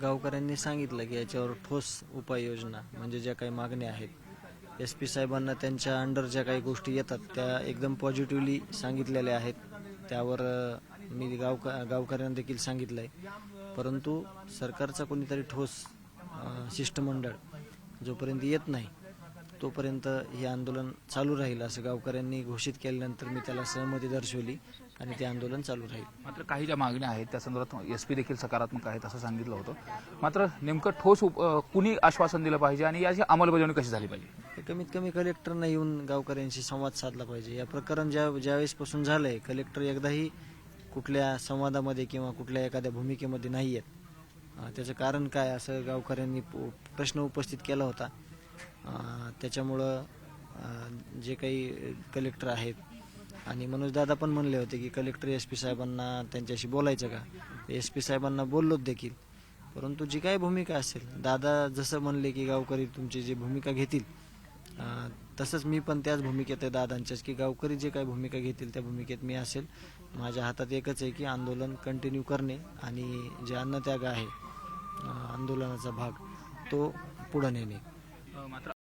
गावकऱ्यांनी सांगितलं की याच्यावर ठोस उपाययोजना म्हणजे ज्या काही मागण्या आहेत SP साहेबांना त्यांच्या अंडर ज्या काही गोष्टी येतात त्या एकदम पॉझिटिव्हली सांगितलेल्या आहेत. त्यावर मी गावकऱ्यांना देखील सांगितलं आहे. परंतु सरकारचा कोणीतरी ठोस शिष्टमंडळ जोपर्यंत येत नाही तोपर्यंत हे आंदोलन चालू राहील असं गावकऱ्यांनी घोषित केल्यानंतर मी त्याला सहमती दर्शवली आणि ते आंदोलन चालू राहील. मात्र काही ज्या मागण्या आहेत त्या संदर्भात SP देखील सकारात्मक आहेत असं सांगितलं होतं. मात्र नेमकं ठोस कुणी आश्वासन दिलं पाहिजे आणि याची अंमलबजावणी कशी झाली पाहिजे? हे कमीत कमी कलेक्टरनं येऊन गावकऱ्यांशी संवाद साधला पाहिजे. या प्रकरण ज्यावेळेसपासून झालंय कलेक्टर एकदाही कुठल्या संवादामध्ये किंवा कुठल्या एखाद्या भूमिकेमध्ये नाही आहेत. त्याचं कारण काय असं गावकऱ्यांनी प्रश्न उपस्थित केला होता. त्याच्यामुळं जे काही कलेक्टर आहेत आणि मनोज दादा पण म्हणले होते की कलेक्टर SP साहेबांना त्यांच्याशी बोलायचं का. SP साहेबांना बोललोच देखील. परंतु जी काही भूमिका असेल दादा जसं म्हणले की गावकरी तुमची जी भूमिका घेतील तसंच मी पण त्याच भूमिकेत आहे दादांच्याच की गावकरी जे काही भूमिका घेतील त्या भूमिकेत मी असेल. माझ्या हातात एकच आहे की आंदोलन कंटिन्यू करणे आणि जे अन्नत्याग आहे आंदोलनाचा भाग तो पुढे नेणे. मात्र